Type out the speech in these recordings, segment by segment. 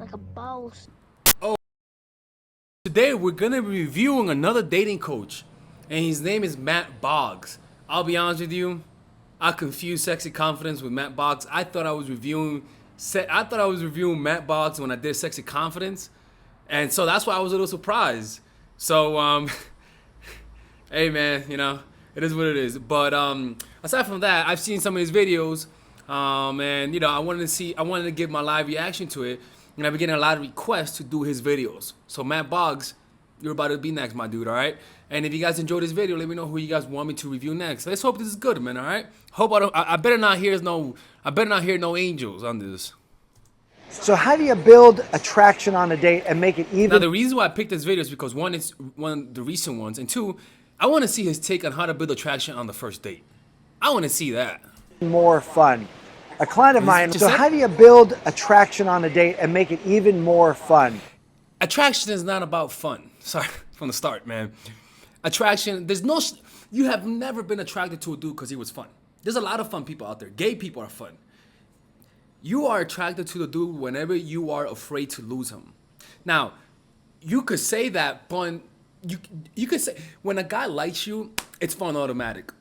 like a boss. Oh, today we're gonna be reviewing another dating coach, and his name is Mat Boggs. I'll be honest with you, I confused sexy confidence with Mat Boggs. I thought I was reviewing Mat Boggs when I did sexy confidence, and so that's why I was a little surprised. So hey man, you know, it is what it is. But aside from that, I've seen some of his videos, and you know, I wanted to give my live reaction to it, and I've been getting a lot of requests to do his videos. So Mat Boggs, you're about to be next, my dude. All right. And if you guys enjoyed this video, let me know who you guys want me to review next. Let's hope this is good, man. All right. Hope I better not hear no angels on this. So how do you build attraction on a date and make it even? Now the reason why I picked this video is because one, it's one of the recent ones, and two, I want to see his take on how to build attraction on the first date. I want to see that. More fun. A client of mine. Just So said- how do you build attraction on a date and make it even more fun? Attraction is not about fun. Sorry, from the start, man. Attraction, you have never been attracted to a dude because he was fun. There's a lot of fun people out there. Gay people are fun. You are attracted to the dude whenever you are afraid to lose him. Now, you could say that, but you could say when a guy likes you, it's fun automatic.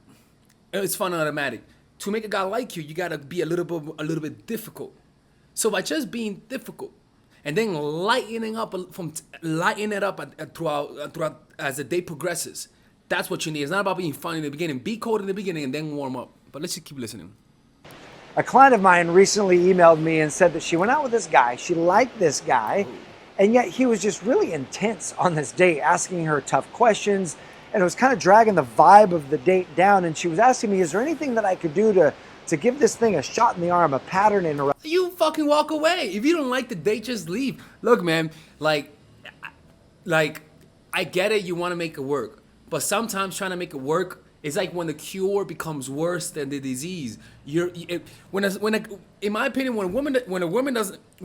It's fun automatic. To make a guy like you, you gotta be a little bit difficult. So by just being difficult and then lightening it up throughout as the day progresses, that's what you need. It's not about being fun in the beginning. Be cold in the beginning and then warm up. But let's just keep listening. A client of mine recently emailed me and said that she went out with this guy. She liked this guy, and yet he was just really intense on this date, asking her tough questions, and it was kind of dragging the vibe of the date down. And she was asking me, is there anything that I could do to give this thing a shot in the arm, a pattern interrupt? You fucking walk away. If you don't like the date, just leave. Look, man, like I get it, you want to make it work, but sometimes trying to make it work is like when the cure becomes worse than the disease. In my opinion, when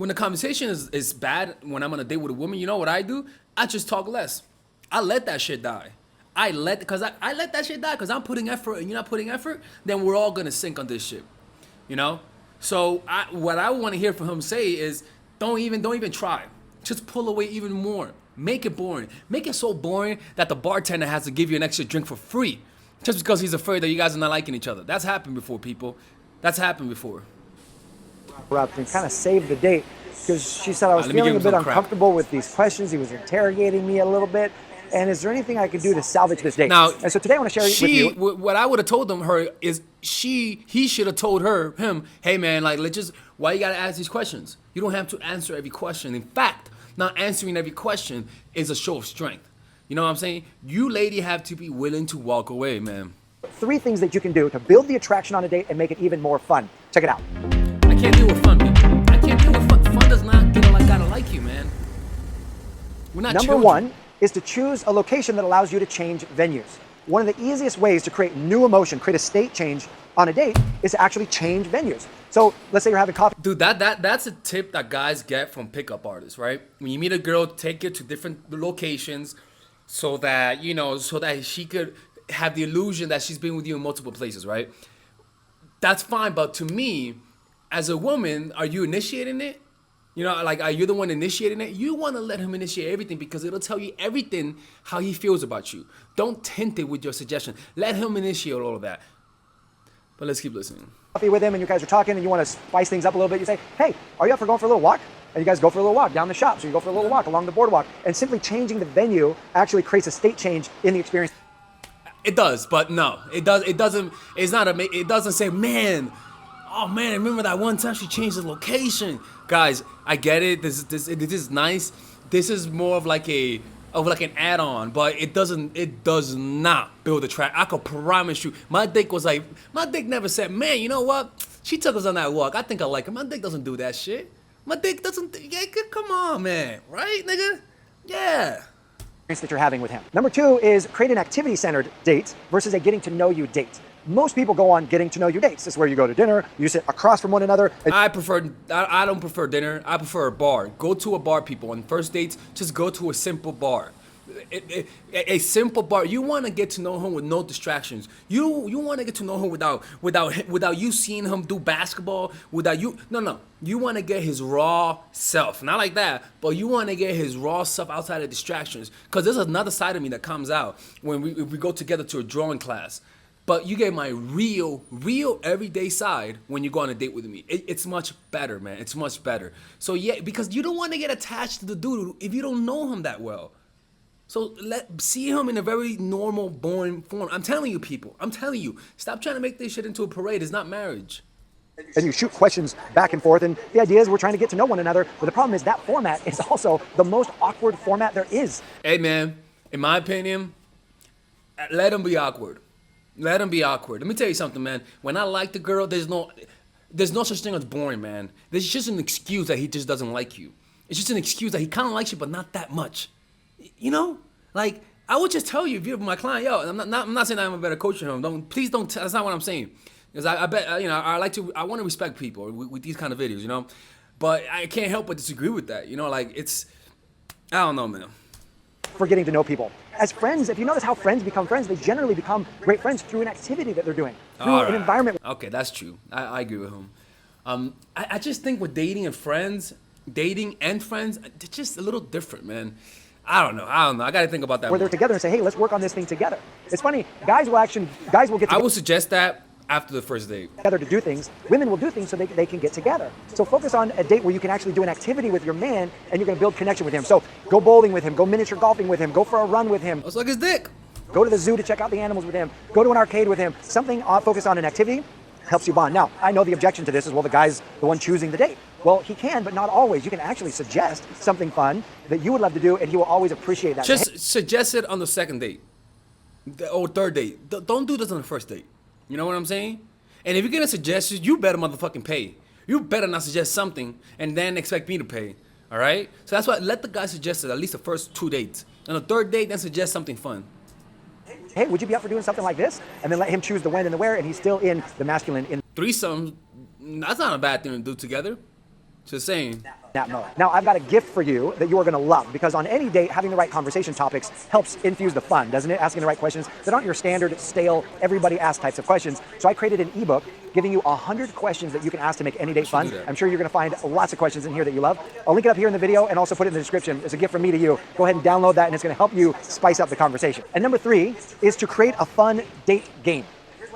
the conversation is bad, when I'm on a date with a woman, you know what I do? I just talk less. I let that shit die. I let that shit die because I'm putting effort and you're not putting effort. Then we're all gonna sink on this shit, you know. So what I want to hear from him say is, don't even try. Just pull away even more. Make it boring. Make it so boring that the bartender has to give you an extra drink for free, just because he's afraid that you guys are not liking each other. That's happened before, people. That's happened before. And kind of save the date, because she said I was Let me feeling a give him bit some crap. uncomfortable with these questions. He was interrogating me a little bit. And is there anything I could do to salvage this date? Now, and so today I want to share with you. What I would have told he should have told him, hey man, like why you gotta ask these questions? You don't have to answer every question. In fact, not answering every question is a show of strength. You know what I'm saying? You lady have to be willing to walk away, man. 3 things that you can do to build the attraction on a date and make it even more fun. Check it out. I can't deal with fun, people. I can't deal with fun. Fun does not gotta like you, man. We're not Number children. 1 is to choose a location that allows you to change venues. One of the easiest ways to create new emotion, create a state change on a date, is to actually change venues. So let's say you're having coffee. Dude, that's a tip that guys get from pickup artists, right? When you meet a girl, take her to different locations so that she could have the illusion that she's been with you in multiple places, right? That's fine, but to me, as a woman, are you initiating it? You know, like, are you the one initiating it? You want to let him initiate everything because it'll tell you everything how he feels about you. Don't tint it with your suggestion. Let him initiate all of that. But let's keep listening. Coffee with him and you guys are talking and you want to spice things up a little bit. You say, hey, are you up for going for a little walk? And you guys go for a little walk down the shop. So you go for a little walk along the boardwalk. And simply changing the venue actually creates a state change in the experience. It does, but no, it doesn't. It's not it doesn't say, man, oh man, remember that one time she changed the location. Guys, I get it. This is nice. This is more of like an add-on, but it does not build a track. I could promise you. My dick never said, man, you know what? She took us on that walk. I think I like her. My dick doesn't do that shit. My dick doesn't. Yeah, come on, man. Right, nigga? Yeah. That you're having with him. Number 2 is create an activity-centered date versus a getting-to-know-you date. Most people go on getting-to-know-you dates. This is where you go to dinner, you sit across from one another. I don't prefer dinner. I prefer a bar. Go to a bar, people. On first dates, just go to a simple bar. A simple bar. You want to get to know him with no distractions. You want to get to know him without you seeing him do basketball. Without you, no. You want to get his raw self, not like that, but you want to get his raw self outside of distractions. Cause there's another side of me that comes out when we go together to a drawing class. But you get my real everyday side when you go on a date with me. It's much better, man. It's much better. So yeah, because you don't want to get attached to the dude if you don't know him that well. So see him in a very normal, boring form. I'm telling you, people. I'm telling you. Stop trying to make this shit into a parade. It's not marriage. And you shoot questions back and forth, and the idea is we're trying to get to know one another. But the problem is that format is also the most awkward format there is. Hey, man. In my opinion, let him be awkward. Let him be awkward. Let me tell you something, man. When I like the girl, there's no such thing as boring, man. There's just an excuse that he just doesn't like you. It's just an excuse that he kind of likes you, but not that much. You know, like I would just tell you if you're my client, yo. I'm not saying I'm a better coach than him. Please don't. That's not what I'm saying. Because I bet I want to respect people with these kind of videos, you know. But I can't help but disagree with that. You know, like I don't know, man. For getting to know people. As friends, if you notice how friends become friends, they generally become great friends through an activity that they're doing, through an environment. Okay, that's true. I agree with him. I just think with dating and friends, it's just a little different, man. I don't know. I got to think about that. Where they're together and say, hey, let's work on this thing together. It's funny. Guys will get together. I would suggest that after the first date. Together to do things. Women will do things so they can get together. So focus on a date where you can actually do an activity with your man and you're going to build connection with him. So go bowling with him, go miniature golfing with him, go for a run with him. Let's suck his dick. Go to the zoo to check out the animals with him. Go to an arcade with him. Something focused on an activity helps you bond. Now, I know the objection to this is, well, the guy's the one choosing the date. Well, he can, but not always. You can actually suggest something fun that you would love to do, and he will always appreciate that. Just suggest it on the second date or third date. Don't do this on the first date. You know what I'm saying? And if you're gonna suggest it, you better motherfucking pay. You better not suggest something and then expect me to pay. All right? So that's why let the guy suggest it at least the first 2 dates. On the third date, then suggest something fun. Hey, would you be up for doing something like this? And then let him choose the when and the where, and he's still in the masculine. Threesome, that's not a bad thing to do together. Just saying. Now, I've got a gift for you that you are going to love, because on any date, having the right conversation topics helps infuse the fun, doesn't it? Asking the right questions that aren't your standard, stale, everybody asks types of questions. So I created an ebook giving you 100 questions that you can ask to make any date fun. I'm sure you're going to find lots of questions in here that you love. I'll link it up here in the video and also put it in the description. It's a gift from me to you. Go ahead and download that, and it's going to help you spice up the conversation. And number 3 is to create a fun date game.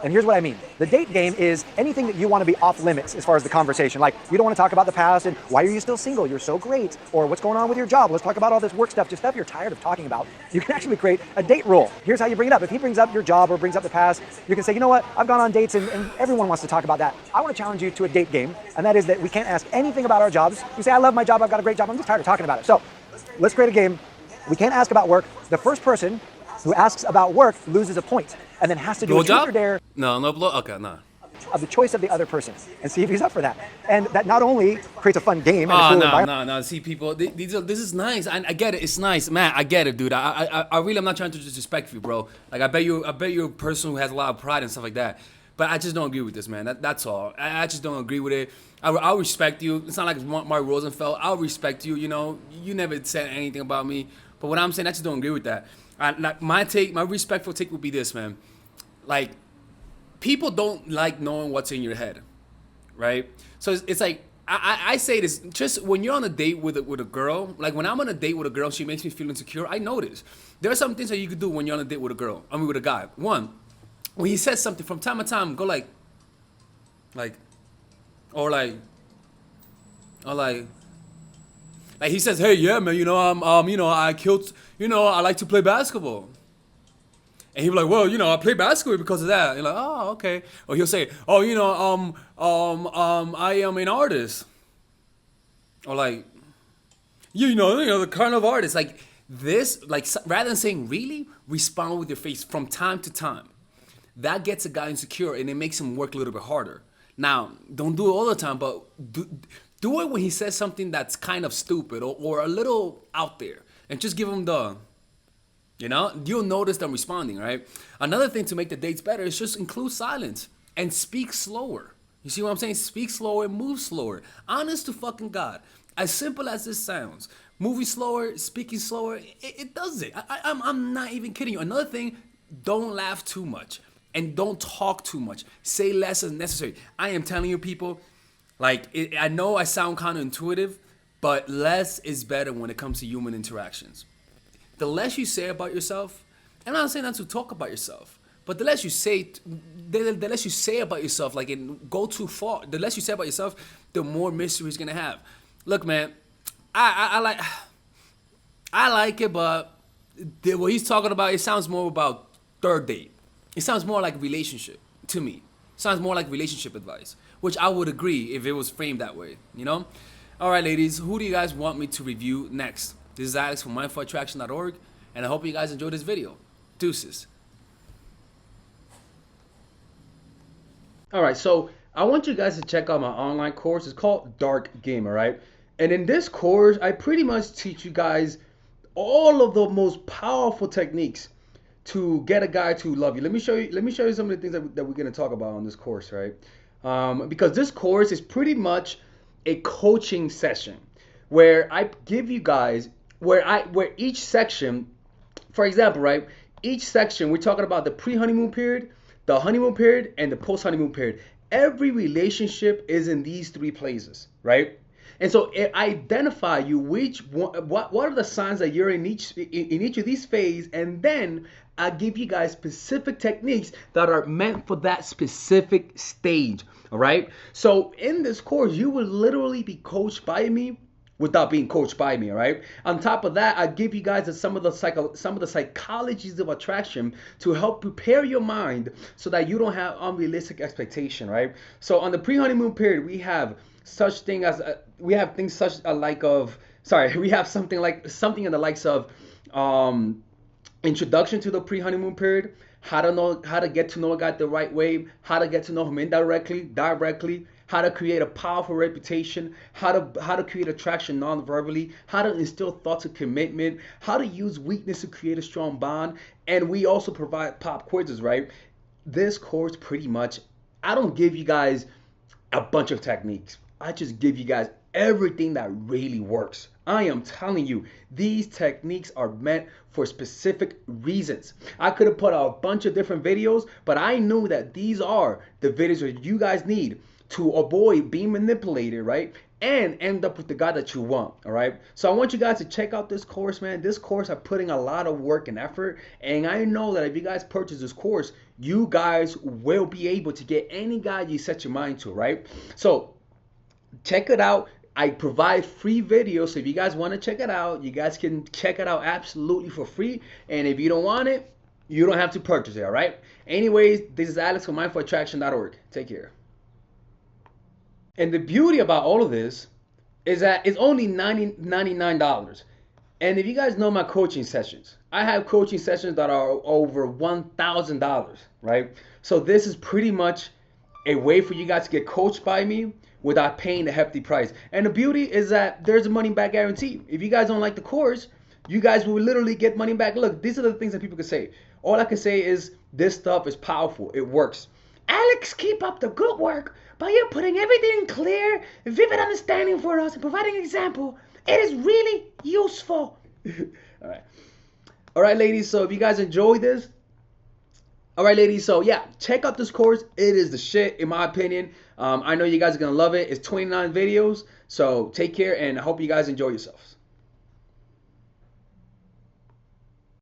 And here's what I mean. The date game is anything that you want to be off limits as far as the conversation. Like, you don't want to talk about the past and why are you still single? You're so great. Or what's going on with your job? Let's talk about all this work stuff, just stuff you're tired of talking about. You can actually create a date rule. Here's how you bring it up. If he brings up your job or brings up the past, you can say, you know what? I've gone on dates and everyone wants to talk about that. I want to challenge you to a date game. And that is that we can't ask anything about our jobs. You say, I love my job. I've got a great job. I'm just tired of talking about it. So let's create a game. We can't ask about work. The first person who asks about work loses a point and then has to do a truth or dare. No blow. Okay, no. Of the choice of the other person and see if he's up for that. And that not only creates a fun game. And No. See, people, this is nice. I get it. It's nice, man. I get it, dude. I really, I'm not trying to disrespect you, bro. Like, I bet you're a person who has a lot of pride and stuff like that. But I just don't agree with this, man. That's all. I just don't agree with it. I'll respect you. It's not like Mark Rosenfeld. I'll respect you. You know, you never said anything about me. But what I'm saying, I just don't agree with that. Like my respectful take would be this, man. Like, people don't like knowing what's in your head, right? So it's like, I say this, just when you're on a date with a girl, like when I'm on a date with a girl, she makes me feel insecure, I notice. There are some things that you could do when you're on a date with a girl, with a guy. One, when he says something from time to time, go like, he says, hey, yeah, man, I like to play basketball. And he'll be like, well, I play basketball because of that. And you're like, oh, okay. Or he'll say, oh, I am an artist. Or like, the kind of artist. Like this, like rather than saying really, respond with your face from time to time. That gets a guy insecure and it makes him work a little bit harder. Now, don't do it all the time, but do it when he says something that's kind of stupid or a little out there. And just give him you'll notice them responding, right? Another thing to make the dates better is just include silence and speak slower. You see what I'm saying? Speak slower and move slower. Honest to fucking God. As simple as this sounds, moving slower, speaking slower, it does it. I'm not even kidding you. Another thing, don't laugh too much and don't talk too much. Say less as necessary. I am telling you, people, like, I know I sound kind of intuitive, but less is better when it comes to human interactions. The less you say about yourself, and I'm not saying not to talk about yourself, but the less you say, the less you say about yourself, like, and go too far. The less you say about yourself, the more mystery it's gonna have. Look, man, I like it, but what he's talking about, it sounds more about third date. It sounds more like relationship to me. It sounds more like relationship advice, which I would agree if it was framed that way, you know? All right, ladies, who do you guys want me to review next? This is Alex from mindfulattraction.org, and I hope you guys enjoyed this video. Deuces. All right, so I want you guys to check out my online course. It's called Dark Game, all right? And in this course, I pretty much teach you guys all of the most powerful techniques to get a guy to love you. Let me show you some of the things that we're going to talk about on this course, right? Because this course is pretty much a coaching session where I give you guys where each section, for example, right? Each section, we're talking about the pre-honeymoon period, the honeymoon period, and the post-honeymoon period. Every relationship is in these three places, right? And so it identify you what are the signs that you're in each of these phases, and then I give you guys specific techniques that are meant for that specific stage. All right. So in this course, you will literally be coached by me without being coached by me. All right. On top of that, I give you guys some of the psychologies of attraction to help prepare your mind so that you don't have unrealistic expectation. Right. So on the pre-honeymoon period, we have something in the likes of introduction to the pre-honeymoon period, how to get to know a guy the right way, how to get to know him indirectly, directly, how to create a powerful reputation, how to create attraction non-verbally, how to instill thoughts of commitment, how to use weakness to create a strong bond, and we also provide pop quizzes, right? This course pretty much, I don't give you guys a bunch of techniques. I just give you guys everything that really works. I am telling you, these techniques are meant for specific reasons. I could have put out a bunch of different videos, but I knew that these are the videos that you guys need to avoid being manipulated, right? And end up with the guy that you want, all right? So I want you guys to check out this course, man. This course, I'm putting a lot of work and effort, and I know that if you guys purchase this course, you guys will be able to get any guy you set your mind to, right? So check it out. I provide free videos, so if you guys want to check it out, you guys can check it out absolutely for free. And if you don't want it, you don't have to purchase it, all right? Anyways, this is Alex from mindfulattraction.org. Take care. And the beauty about all of this is that it's only $99. And if you guys know my coaching sessions, I have coaching sessions that are over $1,000, right? So this is pretty much a way for you guys to get coached by me without paying a hefty price. And the beauty is that there's a money back guarantee. If you guys don't like the course, you guys will literally get money back. Look, these are the things that people can say. All I can say is this stuff is powerful. It works. Alex, keep up the good work by you putting everything in clear, vivid understanding for us and providing an example. It is really useful. All right, ladies. So if you guys enjoy this, all right, ladies, so yeah, check out this course. It is the shit, in my opinion. I know you guys are going to love it. It's 29 videos, so take care, and I hope you guys enjoy yourselves.